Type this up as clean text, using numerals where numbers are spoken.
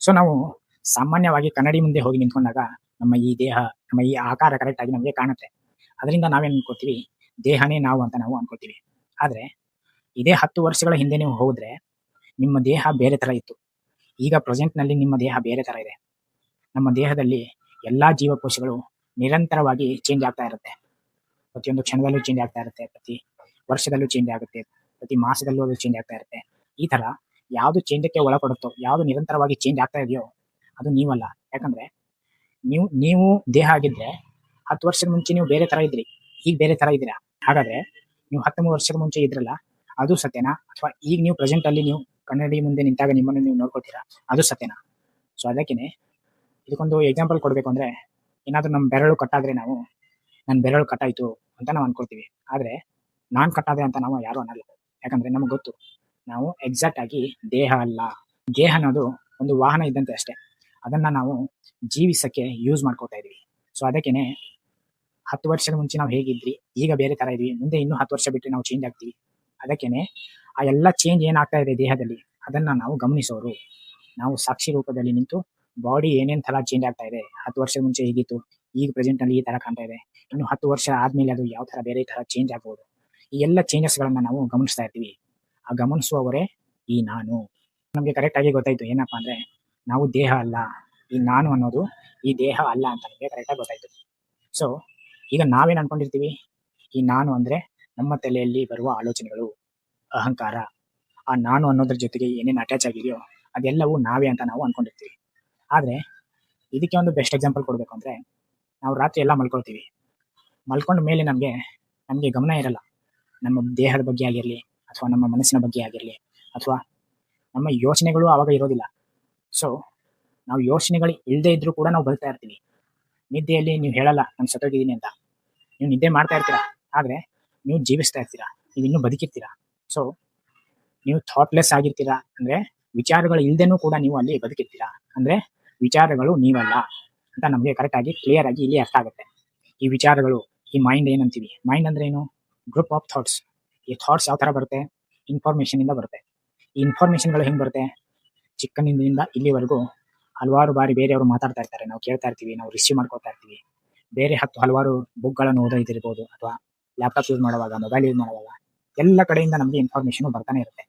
So ನಾವು ಸಾಮಾನ್ಯವಾಗಿ ಕನ್ನಡಿ ಮುಂದೆ ಹೋಗಿ ನಿಂತ್ಕೊಂಡಾಗ ನಮ್ಮ ಈ ದೇಹ, ನಮ್ಮ ಈ ಆಕಾರ ಕರೆಕ್ಟ್ ಆಗಿ ನಮಗೆ ಕಾಣುತ್ತೆ. ಅದರಿಂದ ನಾವೇನ್ ಅನ್ಕೋತೀವಿ, ದೇಹನೇ ನಾವು ಅಂತ ನಾವು ಅನ್ಕೋತೀವಿ. ಆದ್ರೆ ಇದೇ 10 ವರ್ಷಗಳ ಹಿಂದೆ ನೀವು ಹೋದ್ರೆ ನಿಮ್ಮ ದೇಹ ಬೇರೆ ತರ ಇತ್ತು. ಈಗ ಪ್ರೆಸೆಂಟ್‌ನಲ್ಲಿ ನಿಮ್ಮ ದೇಹ ಬೇರೆ ತರ ಇದೆ. ನಮ್ಮ ದೇಹದಲ್ಲಿ ಎಲ್ಲಾ ಜೀವಕೋಶಗಳು ನಿರಂತರವಾಗಿ ಚೇಂಜ್ ಆಗ್ತಾ ಇರುತ್ತೆ. ಪ್ರತಿಯೊಂದು ಕ್ಷಣದಲ್ಲೂ ಚೇಂಜ್ ಆಗ್ತಾ ಇರುತ್ತೆ. ಪ್ರತಿ ವರ್ಷದಲ್ಲೂ ಚೇಂಜ್ ಆಗುತ್ತೆ. ಪ್ರತಿ ಮಾಸದಲ್ಲೂ ಅದು ಚೇಂಜ್ ಆಗ್ತಾ ಇರುತ್ತೆ. ಈ ತರ ಯಾವುದು ಚೇಂಜಕ್ಕೆ ಒಳಪಡುತ್ತೋ, ಯಾವುದು ನಿರಂತರವಾಗಿ ಚೇಂಜ್ ಆಗ್ತಾ ಇದೆಯೋ ಅದು ನೀವಲ್ಲ. ಯಾಕಂದ್ರೆ ನೀವು ದೇಹ ಆಗಿದ್ರೆ 10 ವರ್ಷದ ಮುಂಚೆ ನೀವು ಬೇರೆ ತರ ಇದ್ರಿ. ಈಗ ಬೇರೆ ತರ ಇದ್ದೀರಾ. ಹಾಗಾದ್ರೆ ನೀವು 13 ವರ್ಷದ ಮುಂಚೆ ಇದ್ರಲ್ಲ, ಅದು ಸತ್ಯನಾ? ಅಥವಾ ಈಗ ನೀವು ಪ್ರೆಸೆಂಟ್ ಅಲ್ಲಿ ನೀವು ಕನ್ನಡಿ ಮುಂದೆ ನಿಂತಾಗ ನಿಮ್ಮನ್ನು ನೀವು ನೋಡ್ಕೊತೀರಾ, ಅದು ಸತ್ಯನಾ? ಸೊ ಅದಕ್ಕೇನೆ ಇದಕ್ಕೊಂದು ಎಕ್ಸಾಂಪಲ್ ಕೊಡ್ಬೇಕು ಅಂದ್ರೆ, ಏನಾದ್ರೂ ನಮ್ಮ ಬೆರಳು ಕಟ್ಟಾದ್ರೆ ನಾವು ನನ್ನ ಬೆರಳು ಕಟ್ಟಾಯ್ತು ಅಂತ ನಾವು ಅನ್ಕೊಳ್ತೀವಿ. ಆದ್ರೆ ನಾನ್ ಕಟ್ಟಾದೆ ಅಂತ ನಾವು ಯಾರು ಅನ್ನಲ್ಲ. ಯಾಕಂದ್ರೆ ನಮ್ಗೆ ಗೊತ್ತು, ನಾವು ಎಕ್ಸಾಕ್ಟ್ ಆಗಿ ದೇಹ ಅಲ್ಲ. ದೇಹ ಅನ್ನೋದು ಒಂದು ವಾಹನ ಇದ್ದಂತೆ ಅಷ್ಟೇ. ಅದನ್ನ ನಾವು ಜೀವಿಸಕ್ಕೆ ಯೂಸ್ ಮಾಡ್ಕೊತಾ ಇದೀವಿ. ಸೊ ಅದಕ್ಕೇನೆ 10 ವರ್ಷದ ಮುಂಚೆ ನಾವು ಹೇಗಿದ್ವಿ, ಈಗ ಬೇರೆ ತರ ಇದೀವಿ. ಮುಂದೆ ಇನ್ನೂ 10 ವರ್ಷ ಬಿಟ್ಟರೆ ನಾವು ಚೇಂಜ್ ಆಗ್ತೀವಿ. ಅದಕ್ಕೇನೆ ಆ ಎಲ್ಲ ಚೇಂಜ್ ಏನಾಗ್ತಾ ಇದೆ ದೇಹದಲ್ಲಿ, ಅದನ್ನ ನಾವು ಗಮನಿಸೋರು. ನಾವು ಸಾಕ್ಷಿ ರೂಪದಲ್ಲಿ ನಿಂತು ಬಾಡಿ ಏನೇನ್ ತರ ಚೇಂಜ್ ಆಗ್ತಾ ಇದೆ, 10 ವರ್ಷದ ಮುಂಚೆ ಹೇಗಿತ್ತು, ಈಗ ಪ್ರೆಸೆಂಟ್ ಅಲ್ಲಿ ಈ ತರ ಕಾಣ್ತಾ ಇದೆ, ಇನ್ನು 10 ವರ್ಷ ಆದ್ಮೇಲೆ ಅದು ಯಾವ ತರ ಬೇರೆ ತರ ಚೇಂಜ್ ಆಗ್ಬೋದು. ಈ ಎಲ್ಲ ಚೇಂಜಸ್ ಗಳನ್ನ ನಾವು ಗಮನಿಸ್ತಾ ಇರ್ತೀವಿ. ಆ ಗಮನಿಸುವವರೇ ಈ ನಾನು. ನಮ್ಗೆ ಕರೆಕ್ಟ್ ಆಗಿ ಗೊತ್ತಾಯ್ತು ಏನಪ್ಪಾ ಅಂದ್ರೆ, ನಾವು ದೇಹ ಅಲ್ಲ, ಈ ನಾನು ಅನ್ನೋದು ಈ ದೇಹ ಅಲ್ಲ ಅಂತ ನಮಗೆ ಕರೆಕ್ಟ್ ಆಗಿ ಗೊತ್ತಾಯ್ತು. ಸೊ ಈಗ ನಾವೇನ್ ಅನ್ಕೊಂಡಿರ್ತೀವಿ, ಈ ನಾನು ಅಂದ್ರೆ ನಮ್ಮ ತಲೆಯಲ್ಲಿ ಬರುವ ಆಲೋಚನೆಗಳು, ಅಹಂಕಾರ. ಆ ನಾನು ಅನ್ನೋದ್ರ ಜೊತೆಗೆ ಏನೇನ್ ಅಟ್ಯಾಚ್ ಆಗಿದೆಯೋ ಅದೆಲ್ಲವೂ ನಾವೇ ಅಂತ ನಾವು ಅನ್ಕೊಂಡಿರ್ತೀವಿ. ಆದ್ರೆ ಇದಕ್ಕೆ ಒಂದು ಬೆಸ್ಟ್ ಎಕ್ಸಾಂಪಲ್ ಕೊಡ್ಬೇಕು ಅಂದ್ರೆ, ನಾವು ರಾತ್ರಿ ಎಲ್ಲ ಮಲ್ಕೊಳ್ತೀವಿ. ಮಲ್ಕೊಂಡ ಮೇಲೆ ನಮ್ಗೆ ಗಮನ ಇರಲ್ಲ. ನಮ್ಮ ದೇಹದ ಬಗ್ಗೆ ಆಗಿರ್ಲಿ, ಅಥವಾ ನಮ್ಮ ಮನಸ್ಸಿನ ಬಗ್ಗೆ ಆಗಿರ್ಲಿ, ಅಥವಾ ನಮ್ಮ ಯೋಚನೆಗಳು ಅವಾಗ ಇರೋದಿಲ್ಲ. ಸೊ ನಾವು ಯೋಚನೆಗಳು ಇಲ್ಲದೆ ಇದ್ರೂ ಕೂಡ ನಾವು ಬದುಕ್ತಾ ಇರ್ತೀವಿ. ನಿದ್ದೆಯಲ್ಲಿ ನೀವು ಹೇಳಲ್ಲ ನಾನು ಸತ್ತೋಗಿದ್ದೀನಿ ಅಂತ. ನೀವು ನಿದ್ದೆ ಮಾಡ್ತಾ ಇರ್ತೀರಾ, ಆದ್ರೆ ನೀವು ಜೀವಿಸ್ತಾ ಇರ್ತೀರಾ, ನೀವು ಇನ್ನೂ ಬದುಕಿರ್ತೀರಾ. ಸೊ ನೀವು ಥಾಟ್ಲೆಸ್ ಆಗಿರ್ತೀರಾ ಅಂದ್ರೆ, ವಿಚಾರಗಳು ಇಲ್ದೇನೂ ಕೂಡ ನೀವು ಅಲ್ಲಿ ಬದುಕಿರ್ತೀರಾ. ಅಂದ್ರೆ ವಿಚಾರಗಳು ನೀವಲ್ಲ ಅಂತ ನಮಗೆ ಕರೆಕ್ಟ್ ಆಗಿ ಕ್ಲಿಯರ್ ಆಗಿ ಇಲ್ಲಿ ಅರ್ಥ ಆಗುತ್ತೆ. ಈ ವಿಚಾರಗಳು, ಈ ಮೈಂಡ್ ಏನಂತೀವಿ, ಮೈಂಡ್ ಅಂದ್ರೆ ಏನು? Group of thoughts. ಈ ಥಾಟ್ಸ್ ಯಾವ ತರ ಬರುತ್ತೆ? ಇನ್ಫಾರ್ಮೇಶನ್ ಇಂದ ಬರುತ್ತೆ. ಈ ಇನ್ಫಾರ್ಮೇಶನ್ಗಳು ಹೆಂಗ್ ಬರುತ್ತೆ? ಚಿಕ್ಕಂದಿನಿಂದ ಇಲ್ಲಿವರೆಗೂ ಹಲವಾರು ಬಾರಿ ಬೇರೆಯವರು ಮಾತಾಡ್ತಾ ಇರ್ತಾರೆ, ನಾವು ಕೇಳ್ತಾ ಇರ್ತೀವಿ, ನಾವು ರಿಸೀವ್ ಮಾಡ್ಕೊತಾ ಇರ್ತೀವಿ. ಬೇರೆ ಹಲವಾರು ಬುಕ್ಗಳನ್ನು ಓದೋದಿರ್ಬೋದು, ಅಥವಾ ಲ್ಯಾಪ್ಟಾಪ್ ಯೂಸ್ ಮಾಡುವಾಗ, ಮೊಬೈಲ್ ಯೂಸ್ ಮಾಡುವಾಗ ಎಲ್ಲ ಕಡೆಯಿಂದ ನಮಗೆ ಇನ್ಫಾರ್ಮೇಶನ್ ಬರ್ತಾನೆ ಇರುತ್ತೆ.